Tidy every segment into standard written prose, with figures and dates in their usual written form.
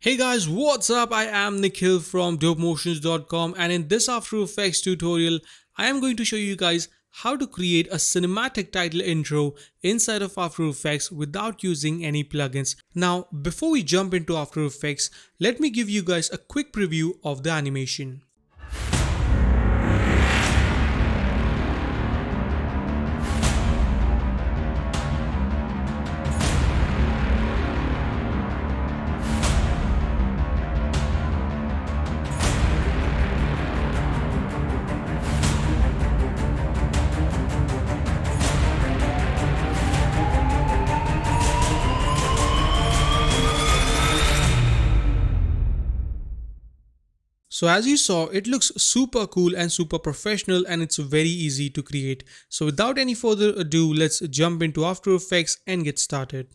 Hey guys, what's up? I am Nikhil from dopemotions.com, and in this After Effects tutorial, I am going to show you guys how to create a cinematic title intro inside of After Effects without using any plugins. Now, before we jump into After Effects, let me give you guys a quick preview of the animation. So as you saw, it looks super cool and super professional, and it's very easy to create. So without any further ado, let's jump into After Effects and get started.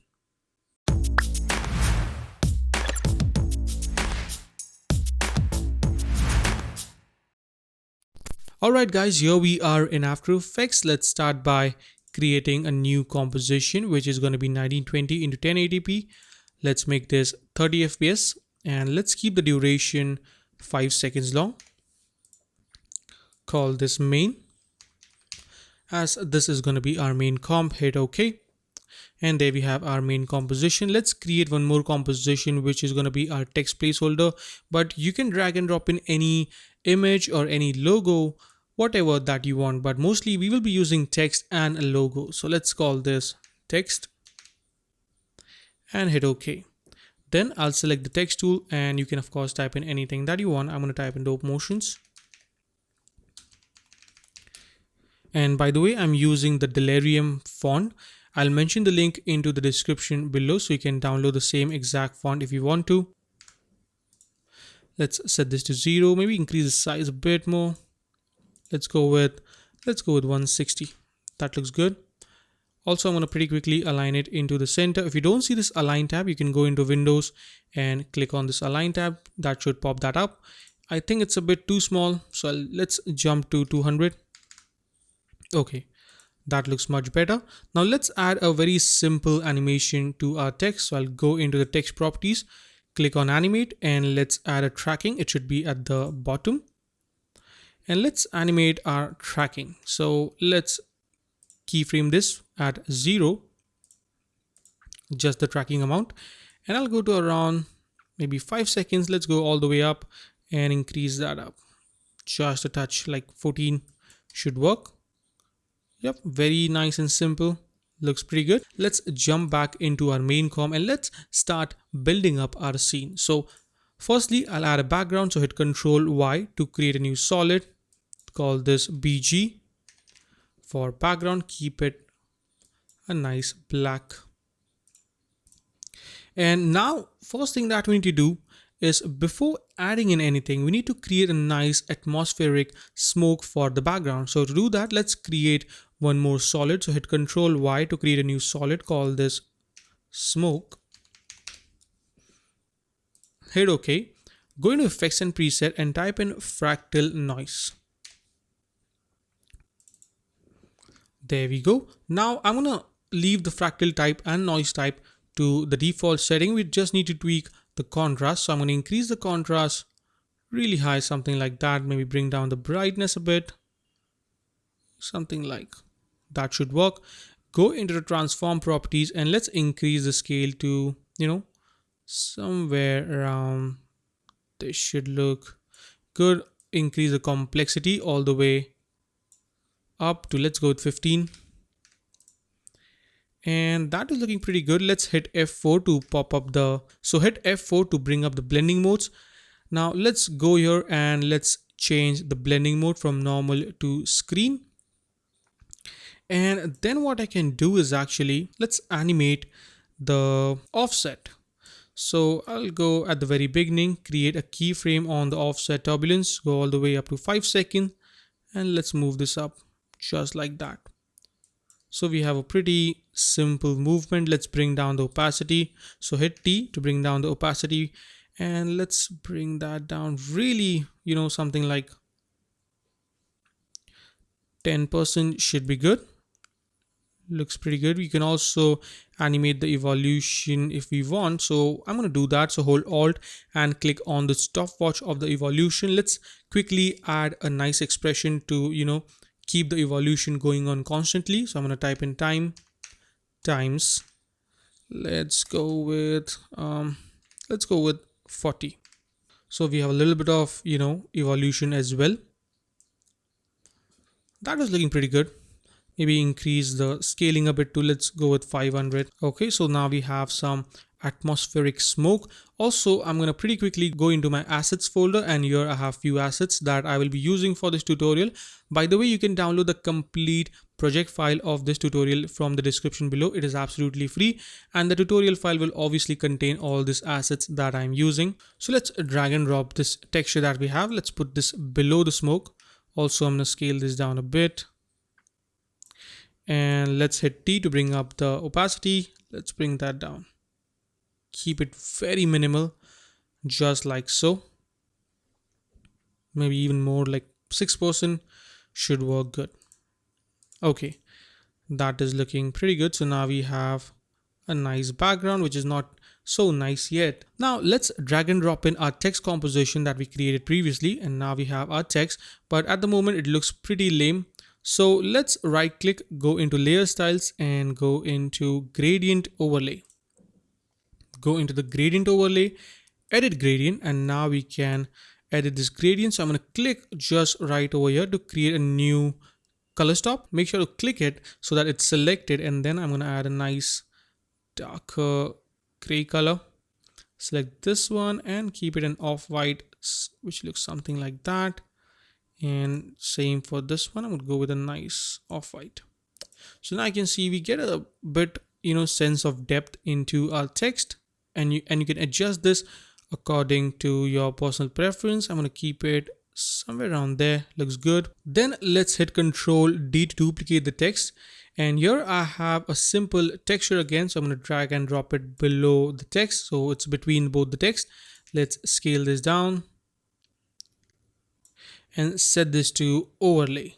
Alright guys, here we are in After Effects. Let's start by creating a new composition, which is going to be 1920 into 1080p. Let's make this 30 fps and let's keep the duration 5 seconds long. Call this main, as this is going to be our main comp. Hit OK, and there we have our main composition. Let's create one more composition, which is going to be our text placeholder, but you can drag and drop in any image or any logo, whatever that you want, but mostly we will be using text and a logo. So let's call this text and hit OK. Then I'll select the text tool, and you can of course type in anything that you want. I'm going to type in Dope Motions. And by the way, I'm using the Delirium font. I'll mention the link into the description below, so you can download the same exact font if you want to. Let's set this to 0, maybe increase the size a bit more. Let's go with 160. That looks good. Also, I'm going to pretty quickly align it into the center. If you don't see this align tab, you can go into Windows and click on this align tab. That should pop that up. I think it's a bit too small, so let's jump to 200. Okay, that looks much better. Now let's add a very simple animation to our text. So I'll go into the text properties, click on animate, and let's add a tracking. It should be at the bottom. And let's animate our tracking. So let's keyframe this at 0, just the tracking amount. And I'll go to around maybe 5 seconds. Let's go all the way up and increase that up just a touch, like 14 should work. Yep, very nice and simple. Looks pretty good. Let's jump back into our main com and let's start building up our scene. So firstly, I'll add a background. So hit Ctrl Y to create a new solid. Call this BG. For background, keep it a nice black. And now, first thing that we need to do is, before adding in anything, we need to create a nice atmospheric smoke for the background. So to do that, let's create one more solid. So hit Ctrl Y to create a new solid. Call this smoke. Hit OK. Go into effects and preset and type in fractal noise. There we go. Now I'm gonna leave the fractal type and noise type to the default setting. We just need to tweak the contrast. So I'm going to increase the contrast really high, something like that. Maybe bring down the brightness a bit, something like that should work. Go into the transform properties and let's increase the scale to, somewhere around, this should look good. Increase the complexity all the way up to, let's go with 15. And that is looking pretty good. Let's hit F4 to pop up hit F4 to bring up the blending modes. Now let's go here and let's change the blending mode from normal to screen. And then what I can do is actually, let's animate the offset. So I'll go at the very beginning, create a keyframe on the offset turbulence, go all the way up to 5 seconds, and let's move this up just like that. So we have a pretty simple movement. Let's bring down the opacity. So hit T to bring down the opacity, and let's bring that down really, something like 10% should be good. Looks pretty good. We can also animate the evolution if we want, so I'm going to do that. So hold alt and click on the stopwatch of the evolution. Let's quickly add a nice expression to keep the evolution going on constantly. So I'm going to type in time times, let's go with 40. So we have a little bit of evolution as well. That was looking pretty good. Maybe increase the scaling a bit too. Let's go with 500. Okay, so now we have some atmospheric smoke. Also, I'm going to pretty quickly go into my assets folder, and here I have few assets that I will be using for this tutorial. By the way, you can download the complete project file of this tutorial from the description below. It is absolutely free, and the tutorial file will obviously contain all these assets that I'm using. So let's drag and drop this texture that we have. Let's put this below the smoke. Also, I'm going to scale this down a bit. And let's hit T to bring up the opacity. Let's bring that down. Keep it very minimal, just like so. Maybe even more, like 6% should work good. Okay, that is looking pretty good. So now we have a nice background, which is not so nice yet. Now let's drag and drop in our text composition that we created previously, and now we have our text, but at the moment it looks pretty lame. So let's right click, go into layer styles and go into gradient overlay. Go into the gradient overlay, edit gradient, and now we can edit this gradient. So I'm going to click just right over here to create a new color stop. Make sure to click it so that it's selected, and then I'm going to add a nice darker gray color. Select this one and keep it an off-white, which looks something like that. And same for this one, I would go with a nice off-white. So now I can see we get a bit sense of depth into our text, and you can adjust this according to your personal preference. I'm going to keep it somewhere around there. Looks good. Then let's hit Control D to duplicate the text, and here I have a simple texture again, so I'm going to drag and drop it below the text, so it's between both the text. Let's scale this down and set this to overlay,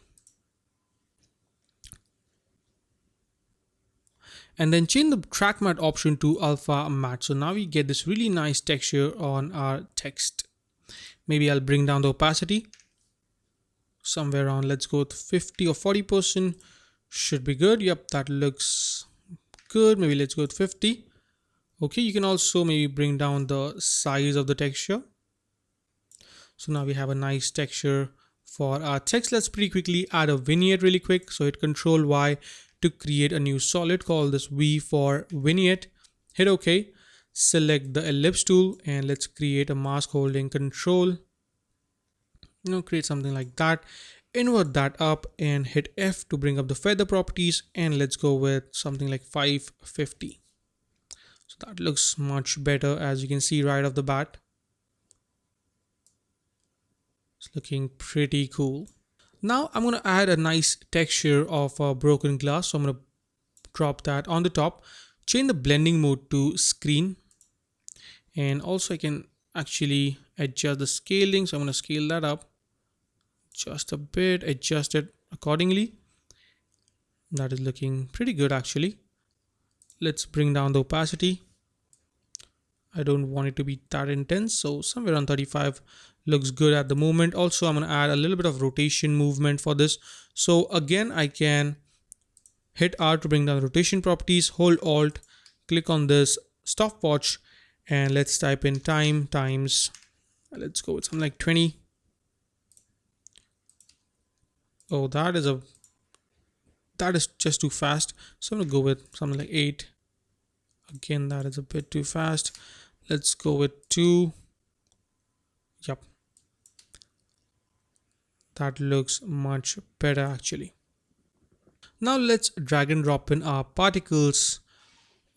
and then change the track matte option to alpha matte. So now we get this really nice texture on our text. Maybe I'll bring down the opacity somewhere around, let's go with 50 or 40%, should be good. Yep, that looks good. Maybe let's go with 50. Okay, you can also maybe bring down the size of the texture. So now we have a nice texture for our text. Let's pretty quickly add a vignette really quick. So hit Control Y to create a new solid, call this V for vignette. Hit OK. Select the ellipse tool and let's create a mask holding Control. Create something like that. Invert that up and hit F to bring up the feather properties, and let's go with something like 550. So that looks much better, as you can see right off the bat. It's looking pretty cool. Now I'm going to add a nice texture of a broken glass. So I'm going to drop that on the top, change the blending mode to screen, and also I can actually adjust the scaling. So I'm going to scale that up just a bit, adjust it accordingly. That is looking pretty good actually. Let's bring down the opacity. I don't want it to be that intense, so somewhere around 35 looks good at the moment. Also, I'm going to add a little bit of rotation movement for this. So again, I can hit R to bring down the rotation properties, hold Alt, click on this stopwatch, and let's type in time times, let's go with something like 20. Oh, that is just too fast. So I'm going to go with something like 8. Again, that is a bit too fast. Let's go with 2. Yep. That looks much better actually. Now let's drag and drop in our particles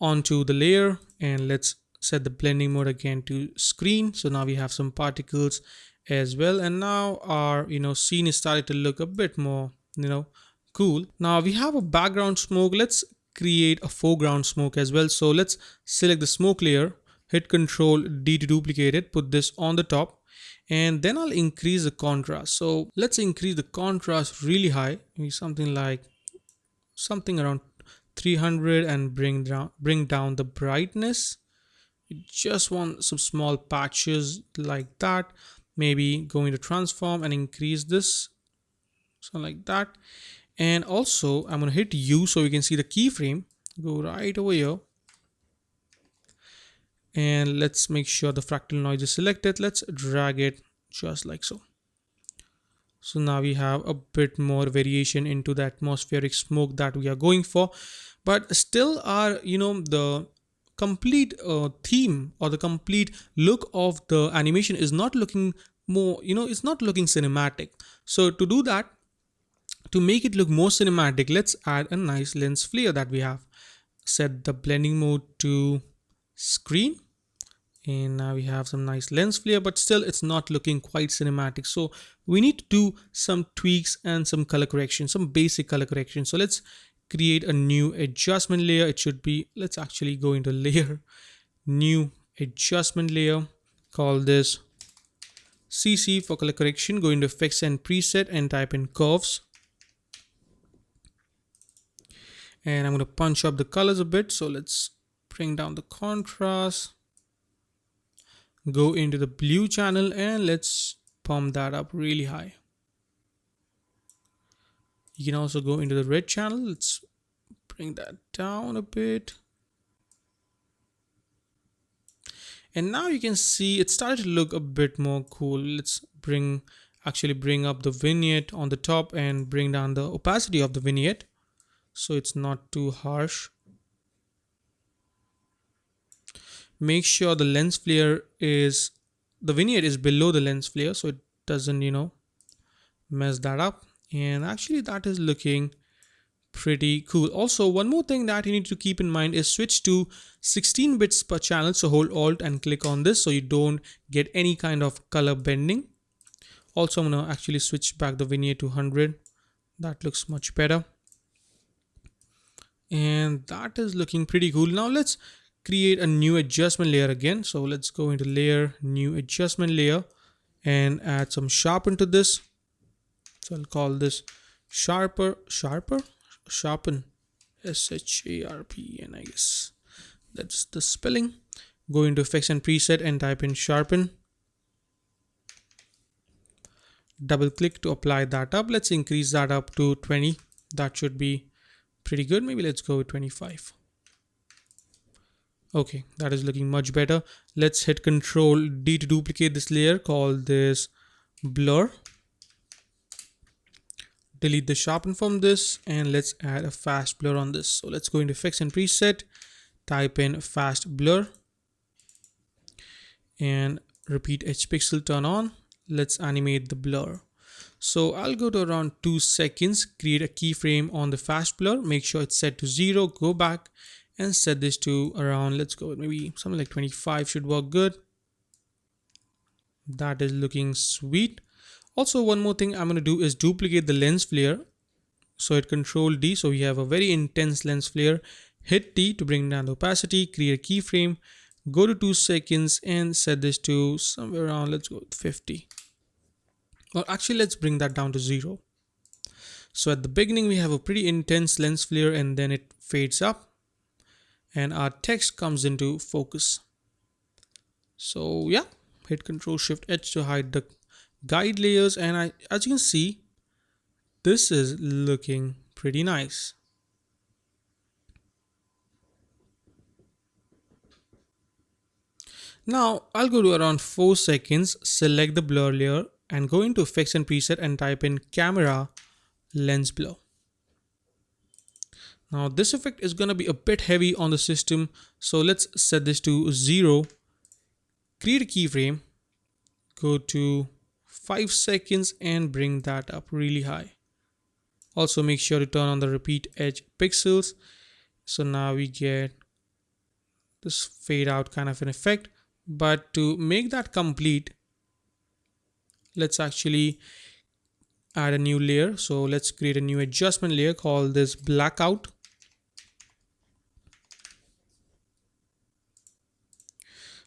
onto the layer, and let's set the blending mode again to screen. So now we have some particles as well, and now our scene is starting to look a bit more cool. Now we have a background smoke. Let's create a foreground smoke as well. So let's select the smoke layer, hit Control D to duplicate it, put this on the top, and then I'll increase the contrast. So let's increase the contrast really high, maybe something around 300 and bring down the brightness. You just want some small patches like that. Maybe go into transform and increase this, so like that. And also I'm going to hit U so you can see the keyframe. Go right over here and let's make sure the fractal noise is selected. Let's drag it just like so. So now we have a bit more variation into the atmospheric smoke that we are going for, but still our, the complete theme or the complete look of the animation is not looking more, it's not looking cinematic. So to do that, to make it look more cinematic, let's add a nice lens flare that we have. Set the blending mode to screen, and now we have some nice lens flare, but still it's not looking quite cinematic. So we need to do some tweaks and some color correction, some basic color correction. So let's create a new adjustment layer. It should be, let's actually go into layer, new adjustment layer, call this CC for color correction. Go into effects and preset and type in curves. And I'm going to punch up the colors a bit. So let's bring down the contrast. Go into the blue channel and let's pump that up really high. You can also go into the red channel. Let's bring that down a bit. And now you can see it started to look a bit more cool. Let's actually bring up the vignette on the top and bring down the opacity of the vignette so it's not too harsh. Make sure the lens flare the vignette is below the lens flare so it doesn't, mess that up. And actually that is looking pretty cool. Also, one more thing that you need to keep in mind is switch to 16 bits per channel. So hold Alt and click on this so you don't get any kind of color bending. Also, I'm going to actually switch back the vignette to 100. That looks much better. And that is looking pretty cool. Now let's create a new adjustment layer again. So let's go into layer, new adjustment layer, and add some sharpen to this. So I'll call this sharpen, SHARPEN, I guess that's the spelling. Go into effects and preset and type in sharpen. Double click to apply that up. Let's increase that up to 20. That should be pretty good. Maybe let's go with 25. Okay, that is looking much better. Let's hit Control D to duplicate this layer. Call this blur. Delete the sharpen from this and let's add a fast blur on this. So let's go into effects and preset, type in fast blur and repeat H pixel, turn on. Let's animate the blur. So I'll go to around 2 seconds, create a keyframe on the fast blur, make sure it's set to 0, go back and set this to around, let's go with maybe something like 25 should work good. That is looking sweet. Also, one more thing I'm going to do is duplicate the lens flare. So hit Control D. So we have a very intense lens flare. Hit T to bring down the opacity, create a keyframe, go to 2 seconds and set this to somewhere around, let's go with 50. Or actually, let's bring that down to 0. So at the beginning, we have a pretty intense lens flare and then it fades up and our text comes into focus. So yeah, hit Control Shift H to hide the guide layers, and as you can see, this is looking pretty nice. Now I'll go to around 4 seconds, select the blur layer and go into effects and preset and type in camera lens blur. Now this effect is going to be a bit heavy on the system, so let's set this to 0, create a keyframe, go to 5 seconds and bring that up really high. Also make sure to turn on the repeat edge pixels. So now we get this fade out kind of an effect. But to make that complete, let's actually add a new layer. So let's create a new adjustment layer, call this blackout.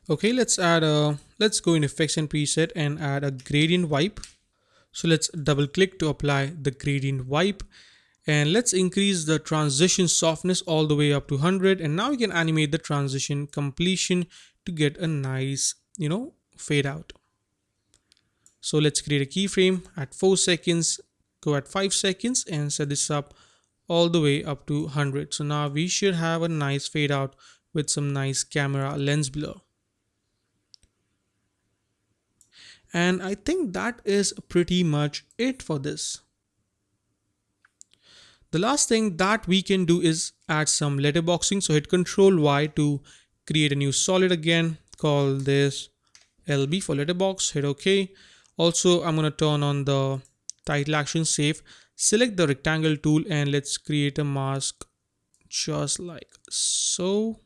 Okay, let's go in effects and preset and add a gradient wipe. So let's double click to apply the gradient wipe And let's increase the transition softness all the way up to 100, and now we can animate the transition completion to get a nice, fade out. So let's create a keyframe at 4 seconds, go at 5 seconds and set this up all the way up to 100. So now we should have a nice fade out with some nice camera lens blur. And I think that is pretty much it for this. The last thing that we can do is add some letterboxing. So hit Ctrl Y to create a new solid again. Call this LB for letterbox. Hit OK. Also, I'm going to turn on the title action safe. Select the rectangle tool and let's create a mask just like so.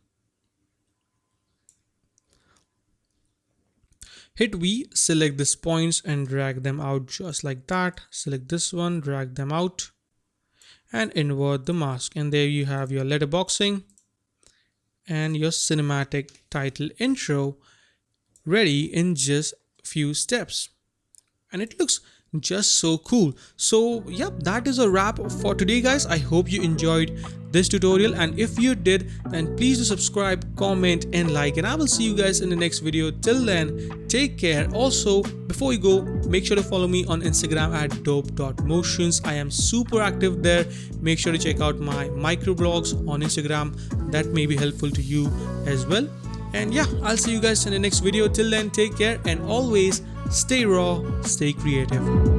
Hit V, select these points and drag them out just like that. Select this one, drag them out and invert the mask. And there you have your letterboxing and your cinematic title intro ready in just few steps. And it looks just so cool. So yep, that is a wrap for today, guys. I hope you enjoyed this tutorial, and if you did, then please do subscribe, comment and like, and I will see you guys in the next video. Till then, take care. Also, before you go, make sure to follow me on Instagram at dope.motions. I am super active there. Make sure to check out my microblogs on Instagram. That may be helpful to you as well. And yeah, I'll see you guys in the next video. Till then, take care and always stay raw, stay creative.